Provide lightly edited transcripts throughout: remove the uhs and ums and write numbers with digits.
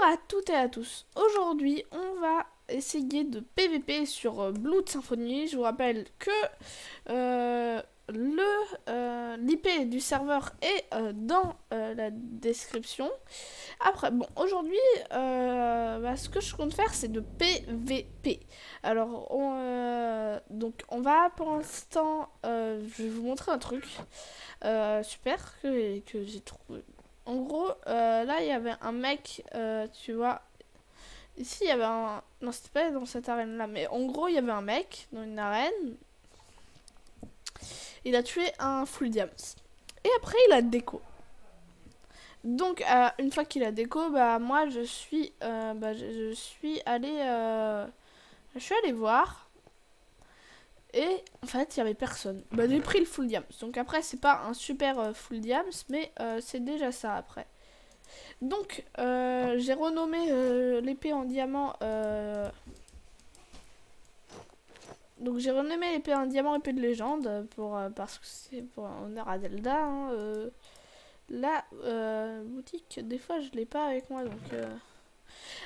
à toutes et à tous. Aujourd'hui, on va essayer de PVP sur Blood Symphony. Je vous rappelle que l'IP du serveur est dans la description. Après, bon, aujourd'hui, ce que je compte faire, c'est de PVP. Alors, donc, on va pour l'instant, je vais vous montrer un truc super que j'ai trouvé. En gros, là, il y avait un mec, tu vois. Ici, il y avait un... Non, c'était pas dans cette arène-là, mais en gros, il y avait un mec dans une arène. Il a tué un full diams. Et après, il a déco. Donc, une fois qu'il a déco, moi, je suis allé... je suis allé voir. Et en fait, il y avait personne. J'ai pris le full diams. Donc après, c'est pas un super full diams, mais c'est déjà ça après. Donc, j'ai renommé l'épée en diamant. Donc, j'ai renommé l'épée en diamant épée de légende parce que c'est pour honneur à Zelda. La boutique, des fois, je l'ai pas avec moi. Donc,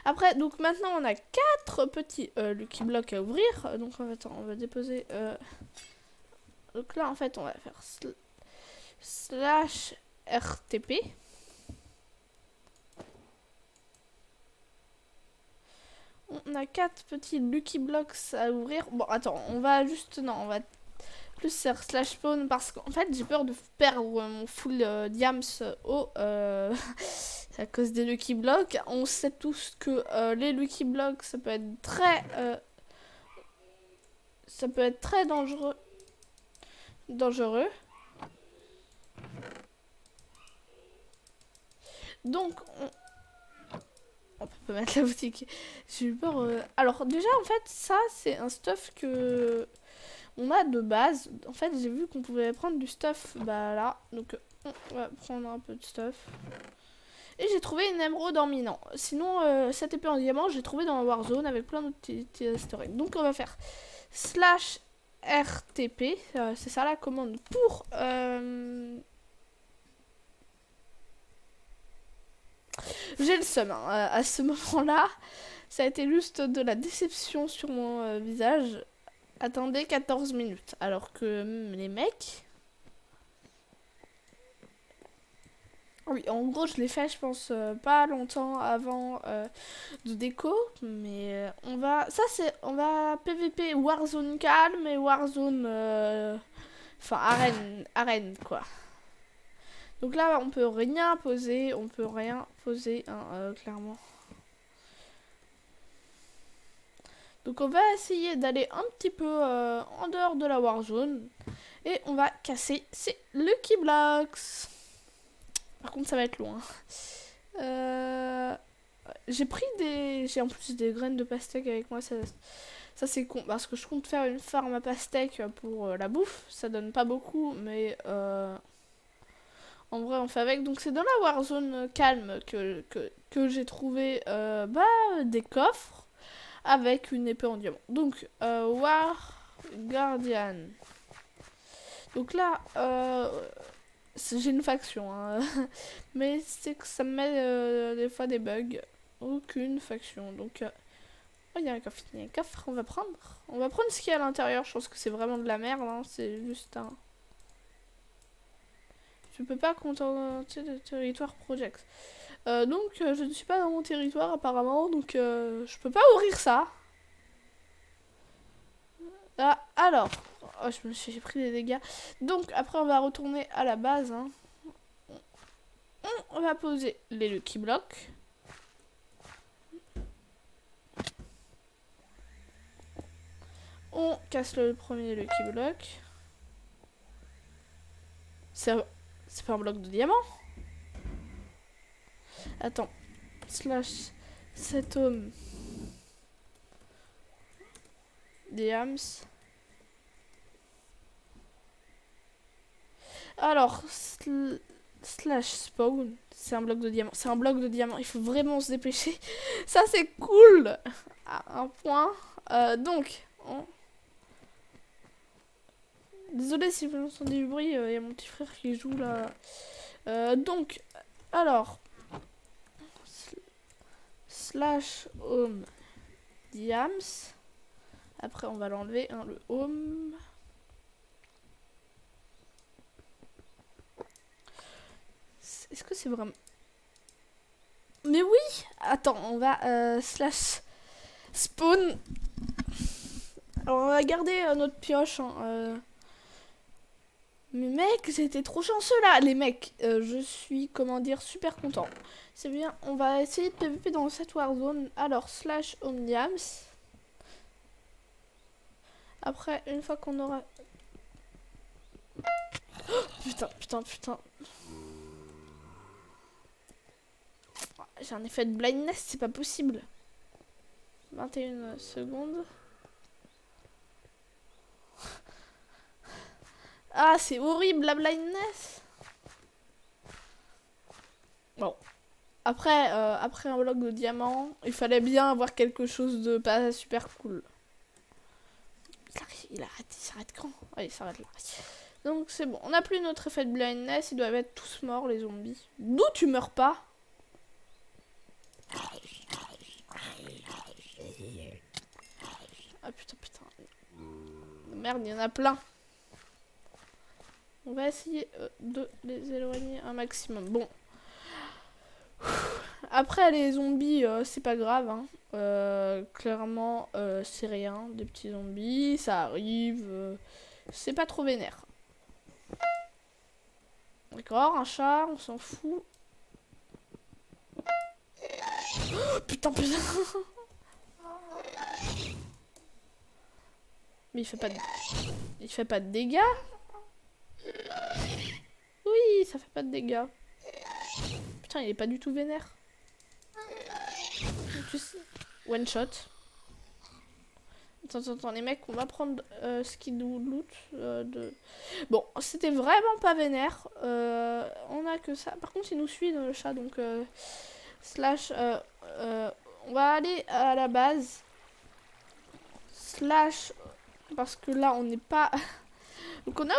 après, donc maintenant, on a 4 petits Lucky Blocks à ouvrir. Donc, on va déposer. Donc là, en fait, on va faire slash RTP. On a 4 petits Lucky Blocks à ouvrir. Bon, attends, on va juste... Non, on va plus faire slash spawn parce qu'en fait, j'ai peur de perdre mon full diams à cause des Lucky Blocks. On sait tous que les Lucky Blocks, ça peut être très dangereux. Donc, on peut pas mettre la boutique. J'ai eu peur. Alors, déjà, en fait, ça, c'est un stuff que... On a de base. En fait, j'ai vu qu'on pouvait prendre du stuff là. Donc, on va prendre un peu de stuff. Et j'ai trouvé une émeraude en minant. Sinon, cette épée en diamant, j'ai trouvé dans la Warzone avec plein d'autres petits easter eggs. Donc, on va faire slash RTP. C'est ça la commande pour... J'ai le seum. À ce moment-là, ça a été juste de la déception sur mon visage. Attendez 14 minutes. Alors que les mecs... Oui, en gros, je l'ai fait, je pense, pas longtemps avant de déco. Mais on va... Ça, c'est... On va PVP Warzone calme et Warzone... Enfin, arène, quoi. Donc là, on peut rien poser. Clairement. Donc on va essayer d'aller un petit peu en dehors de la Warzone. Et on va casser ces Lucky Blocks. Par contre, ça va être loin. J'ai en plus des graines de pastèque avec moi. Ça c'est con. Parce que je compte faire une farm à pastèque pour la bouffe. Ça donne pas beaucoup. Mais en vrai, on fait avec. Donc c'est dans la Warzone calme que j'ai trouvé des coffres. Avec une épée en diamant. Donc, War Guardian. Donc là, j'ai une faction. Hein. Mais c'est que ça me met des fois des bugs. Aucune faction. Donc, oh, il y a un coffre. On va prendre. On va prendre ce qu'il y a à l'intérieur. Je pense que c'est vraiment de la merde. Hein. C'est juste un... Je peux pas contenter le territoire project. Donc, je ne suis pas dans mon territoire apparemment. Donc, je peux pas ouvrir ça. Alors, oh, j'ai pris des dégâts. Donc, après, on va retourner à la base. Hein. On va poser les Lucky Blocks. On casse le premier Lucky Block. C'est pas un bloc de diamant. Attends. Slash cet homme. Diams. Alors, slash spawn. C'est un bloc de diamant. C'est un bloc de diamant. Il faut vraiment se dépêcher. Ça, c'est cool. À un point. Donc, désolé si vous entendez du bruit. Il y a mon petit frère qui joue là. Donc, alors. slash home diams. Après on va l'enlever, hein, le home. Est-ce que c'est vraiment... Mais oui. Attends, on va slash spawn. Alors on va garder notre pioche, hein, mais mec, j'étais trop chanceux là, les mecs. Je suis, comment dire, super content. C'est bien, on va essayer de PVP dans cette Warzone. Alors, slash omniams. Après, une fois qu'on aura... Oh, putain. J'ai un effet de blindness, c'est pas possible. 21 secondes. Ah, c'est horrible la blindness. Bon. Après un bloc de diamant, il fallait bien avoir quelque chose de pas super cool. Il s'arrête quand? Ouais, il s'arrête là. Donc c'est bon, on n'a plus notre effet de blindness, ils doivent être tous morts les zombies. D'où tu meurs pas? Ah putain. Merde, il y en a plein. On va essayer de les éloigner un maximum. Bon. Après les zombies, c'est pas grave, hein. Clairement, c'est rien, des petits zombies, ça arrive, c'est pas trop vénère. D'accord, un chat, on s'en fout. Oh, putain. Mais il fait pas de dégâts. Oui, ça fait pas de dégâts. Putain, il est pas du tout vénère. One shot. Attends, les mecs, on va prendre ce qui nous loot. Bon, c'était vraiment pas vénère. On a que ça. Par contre, il nous suit dans le chat, donc slash. On va aller à la base. Slash. Parce que là, on n'est pas. Donc, on a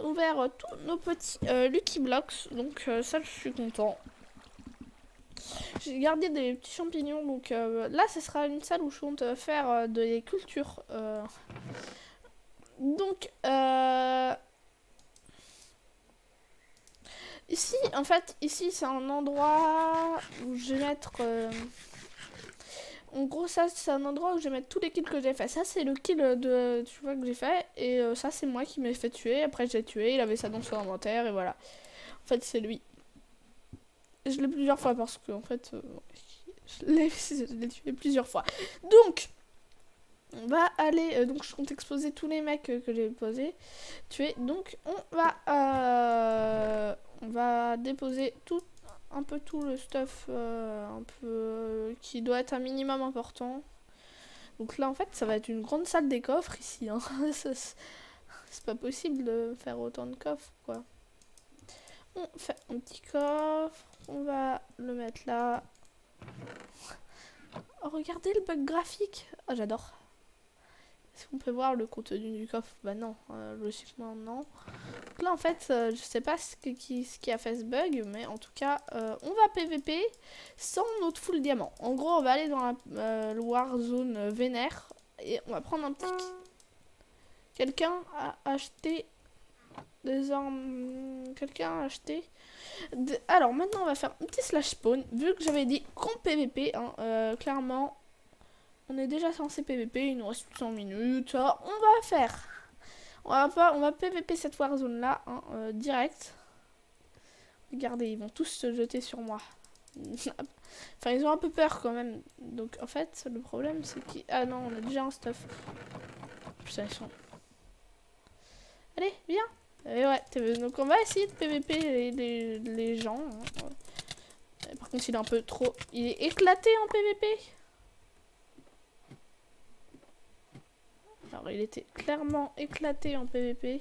ouvert tous nos petits Lucky Blocks. Donc, ça, je suis content. J'ai gardé des petits champignons, donc là ce sera une salle où je compte faire des cultures. Donc ici, en fait, ici c'est un endroit où je vais mettre... en gros, ça c'est un endroit où je vais mettre tous les kills que j'ai fait. Ça c'est le kill tu vois, que j'ai fait, et ça c'est moi qui m'ai fait tuer. Après j'ai tué, il avait ça dans son inventaire, et voilà. En fait c'est lui. Je l'ai plusieurs fois parce que en fait je l'ai tué plusieurs fois. Donc on va aller, donc je compte exposer tous les mecs que j'ai tués. Donc on va déposer un peu tout le stuff un peu qui doit être un minimum important. Donc là en fait ça va être une grande salle des coffres ici, hein. C'est pas possible de faire autant de coffres quoi. On fait un petit coffre, on va le mettre là. Oh, regardez le bug graphique. Oh, j'adore. Est-ce qu'on peut voir le contenu du coffre? Bah non, logiquement non. Donc là en fait, je sais pas ce qui a fait ce bug, mais en tout cas, on va PVP sans notre full diamant. En gros, on va aller dans le Warzone vénère et on va prendre un petit... Quelqu'un a acheté des armes... Quelqu'un a acheté... Alors maintenant on va faire un petit slash spawn. Vu que j'avais dit qu'on PVP, hein, clairement on est déjà censé PVP, il nous reste 100 minutes. On va faire, on va PVP cette Warzone là, hein, direct. Regardez, ils vont tous se jeter sur moi. Enfin ils ont un peu peur quand même. Donc en fait le problème c'est qu'ils... Ah non, on a déjà un stuff. Putain ils sont... Allez viens. Et ouais, donc on va essayer de PVP les gens. Hein. Par contre, il est un peu trop... Il est éclaté en PVP. Alors, il était clairement éclaté en PVP.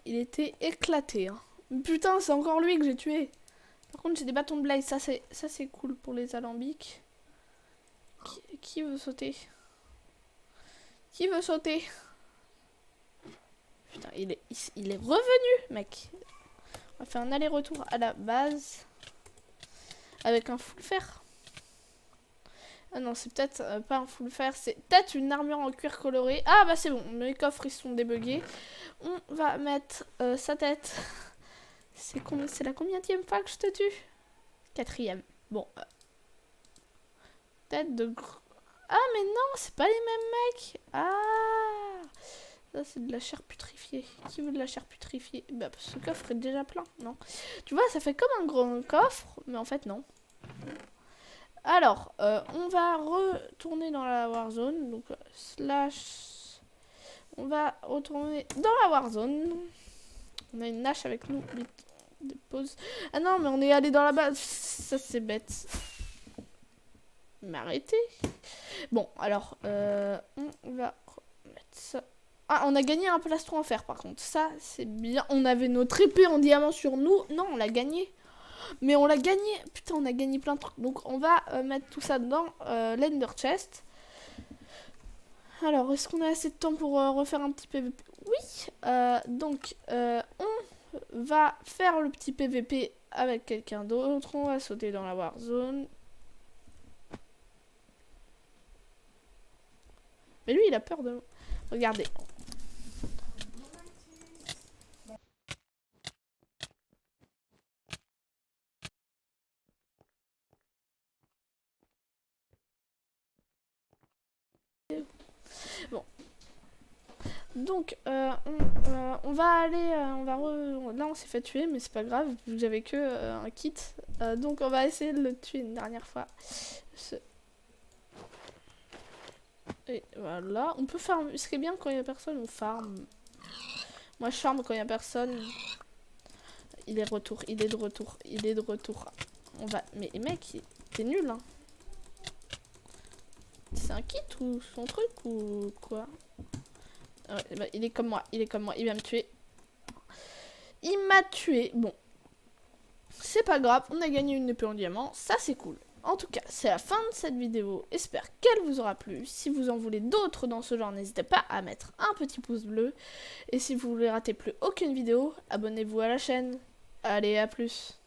Il était éclaté. Hein. Putain, c'est encore lui que j'ai tué. Par contre, j'ai des bâtons de blaze. Ça, c'est cool pour les alambics. Qui veut sauter? Qui veut sauter? Putain, il est revenu, mec. On va faire un aller-retour à la base. avec un full fer. Ah non, c'est peut-être pas un full fer, c'est peut-être une armure en cuir coloré. Ah bah c'est bon, mes coffres ils sont débuggés. On va mettre sa tête. C'est la combienième fois que je te tue? 4e. Bon. Tête de... Ah mais non, c'est pas les mêmes mecs. Ah, ça c'est de la chair putrifiée. Qui veut de la chair putrifiée? Bah ce coffre est déjà plein, non? Tu vois, ça fait comme un gros coffre, mais en fait non. Alors, on va retourner dans la Warzone. Donc, slash... On va retourner dans la Warzone. On a une hache avec nous. Vite, dépose. Ah non, mais on est allé dans la base. Ça, c'est bête. Mais arrêtez. Bon, alors, on va remettre ça. Ah, on a gagné un plastron en fer, par contre. Ça, c'est bien. On avait notre épée en diamant sur nous. Non, on l'a gagné. Mais on l'a gagné. Putain, on a gagné plein de trucs. Donc, on va mettre tout ça dans l'Ender Chest. Alors, est-ce qu'on a assez de temps pour refaire un petit PVP? Oui. Donc, on va faire le petit PVP avec quelqu'un d'autre. On va sauter dans la Warzone. Mais lui, il a peur de... Regardez. Bon. Donc, on va aller... Là, on s'est fait tuer, mais c'est pas grave, vu que j'avais que un kit. Donc, on va essayer de le tuer une dernière fois. Et voilà. On peut farm. Ce qui est bien quand il y a personne, on farm. Moi, je farm quand il y a personne. Il est de retour, il est de retour, il est de retour. On va... Mais mec, t'es nul, hein. C'est un kit ou son truc ou quoi? Bah, il est comme moi, il est comme moi, il va me tuer. Il m'a tué. Bon. C'est pas grave, on a gagné une épée en diamant, ça c'est cool. En tout cas, c'est la fin de cette vidéo. J'espère qu'elle vous aura plu. Si vous en voulez d'autres dans ce genre, n'hésitez pas à mettre un petit pouce bleu. Et si vous voulez rater plus aucune vidéo, abonnez-vous à la chaîne. Allez, à plus.